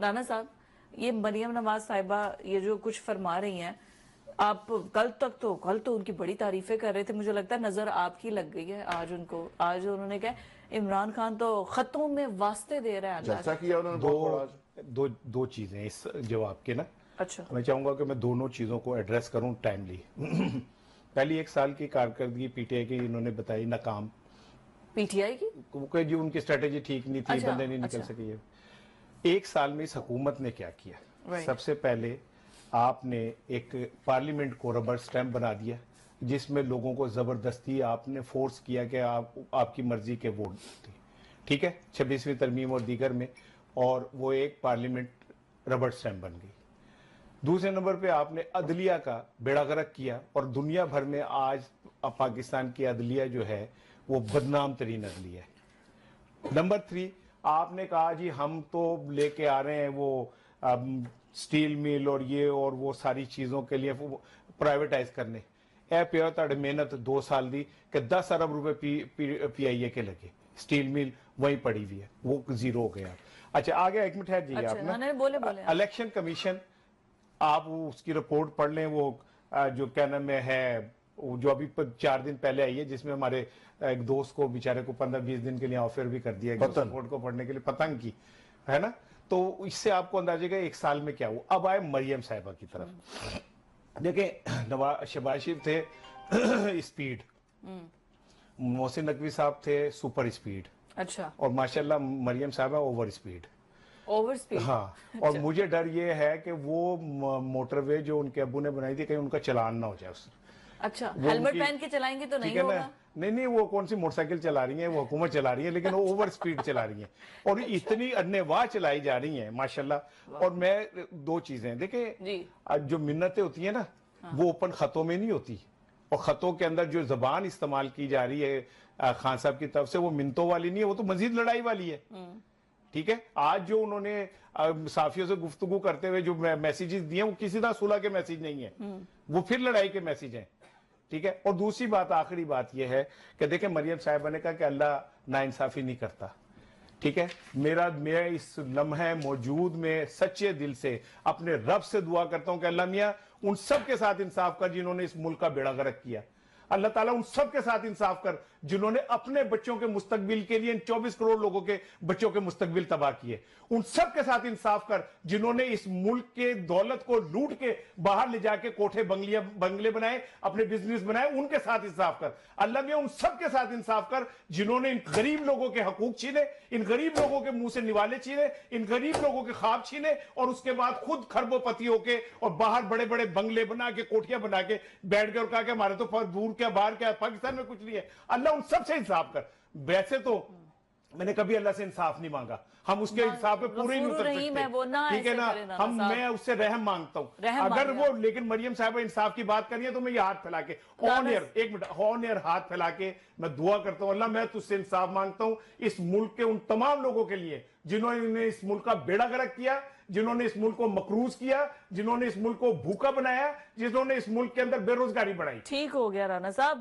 رانا صاحب، یہ مریم نواز صاحبہ یہ جو کچھ فرما رہی ہیں، آپ کل تو ان کی بڑی تعریفیں کر رہے تھے، مجھے لگتا ہے نظر آپ کی لگ گئی ہے آج ان کو. آج انہوں نے کہا عمران خان تو خطوں میں واسطے دے رہا ہے اللہ. جلسہ کیا انہوں نے دو چیزیں اس جواب کے نا. اچھا، میں چاہوں گا کہ میں دونوں چیزوں کو ایڈریس کروں ٹائملی. پہلی 1 سال کی کارکردگی پی ٹی آئی کی انہوں نے بتائی ناکام. پی ٹی آئی کی کیونکہ جو ان کی اسٹریٹجی ٹھیک نہیں تھی، بندے نہیں نکل سکے. 1 سال میں اس حکومت نے کیا کیا؟ سب سے پہلے آپ نے ایک پارلیمنٹ کو ربر سٹیمپ بنا دیا، جس میں لوگوں کو زبردستی آپ نے فورس کیا کہ آپ کی مرضی کے ووٹ تھی. ٹھیک ہے، 26ویں ترمیم اور دیگر میں، اور وہ ایک پارلیمنٹ ربر سٹیمپ بن گئی. دوسرے نمبر پہ آپ نے عدلیہ کا بیڑا غرق کیا، اور دنیا بھر میں آج پاکستان کی عدلیہ جو ہے وہ بدنام ترین عدلیہ ہے. نمبر 3، آپ نے کہا جی ہم تو لے کے آ رہے ہیں وہ سٹیل میل اور یہ اور وہ ساری چیزوں کے لیے پرائیویٹائز کرنے. اے پیو تاڑ محنت 2 سال دی کہ 10 ارب روپے پی آئی اے کے لگے. سٹیل میل وہیں پڑی ہوئی ہے، وہ زیرو ہو گیا. اچھا آگے 1 منٹ ہے جی. آپ نے الیکشن کمیشن، آپ اس کی رپورٹ پڑھ لیں، وہ جو کیا نام ہے جو ابھی 4 دن پہلے آئی ہے، جس میں ہمارے ایک دوست کو بیچارے کو 15-20 دن کے لیے آفر بھی کر دیا گیا رپورٹ کو پڑھنے کے لیے، پتنگ کی ہے نا. تو اس سے آپ کو اندازے گا 1 سال میں کیا ہوا. اب آئے مریم صاحبہ کی طرف. دیکھیں شہباز شریف تھے اسپیڈ، محسن نقوی صاحب تھے سپر اسپیڈ، اچھا، اور ماشاءاللہ مریم صاحبہ اوور اسپیڈ. ہاں، اور مجھے ڈر یہ ہے کہ وہ موٹر وے جو ان کے ابو نے بنائی تھی کہیں ان کا چلان نہ ہو جائے اس. اچھا، ہیلمٹ پہن کے چلائیں گے تو نہیں ہوگا. نہیں وہ کون سی موٹر سائیکل چلا رہی ہیں، وہ حکومت چلا رہی ہے، لیکن وہ اوور سپیڈ چلا رہی ہیں اور اتنی انواع چلائی جا رہی ہیں ماشاءاللہ. اور میں 2 چیزیں دیکھیں، جو منتیں ہوتی ہیں نا وہ اوپن خطوں میں نہیں ہوتی، اور خطوں کے اندر جو زبان استعمال کی جا رہی ہے خان صاحب کی طرف سے وہ منتوں والی نہیں ہے، وہ تو مزید لڑائی والی ہے. ٹھیک ہے، آج جو انہوں نے صحافیوں سے گفتگو کرتے ہوئے جو میسیجز دیے وہ کسی طرح صلح کے میسیج نہیں ہیں، وہ پھر لڑائی کے میسیج ہیں. ٹھیک ہے، اور دوسری بات آخری بات یہ ہے کہ دیکھیں مریم صاحبہ نے کہا کہ اللہ ناانصافی نہیں کرتا. ٹھیک ہے، میں اس لمحے موجود میں سچے دل سے اپنے رب سے دعا کرتا ہوں کہ اللہ میاں ان سب کے ساتھ انصاف کر جنہوں نے اس ملک کا بیڑا غرق کیا. اللہ تعالیٰ ان سب کے ساتھ انصاف کر جنہوں نے اپنے بچوں کے مستقبل کے لیے ان 24 کروڑ لوگوں کے بچوں کے مستقبل تباہ کیے. ان سب کے ساتھ انصاف کر جنہوں نے اس ملک کے دولت کو لوٹ کے باہر لے جا کے کوٹھے بنگلے بنائے، اپنے بزنس بنائے، ان کے ساتھ انصاف کر. اللہ میاں ان سب کے ساتھ انصاف کر جنہوں نے ان غریب لوگوں کے حقوق چھینے، ان غریب لوگوں کے منہ سے نوالے چھینے، ان غریب لوگوں کے خواب چھینے، اور اس کے بعد خود کھربوں پتی ہو کے اور باہر بڑے بڑے بنگلے بنا کے کوٹھیاں بنا کے بیٹھ گئے اور کہا کہ ہمارے تو دور کیا باہر کیا پاکستان میں کچھ نہیں ہے. اللہ ان سب سے انصاف کر. ویسے تو میں نے کبھی اللہ سے انصاف نہیں مانگا، ہم اس کے انصاف پہ پورے ہی نہیں اتر سکتے، ٹھیک ہے نا. میں اس سے رحم مانگتا ہوں اگر وہ، لیکن مریم صاحبہ انصاف کی بات کرنی ہے تو میں یہ ہاتھ پھیلا کے آن ایئر ہاتھ پھیلا کے میں دعا کرتا ہوں، اللہ میں تجھ سے انصاف مانگتا ہوں اس ملک کے ان تمام لوگوں کے لیے جنہوں نے اس ملک کا بیڑا غرق کیا، جنہوں نے اس ملک کو مقروض کیا، جنہوں نے اس ملک کو بھوکا بنایا، جنہوں نے اس ملک کے اندر بے روزگاری بڑھائی. ٹھیک ہو گیا رانا صاحب.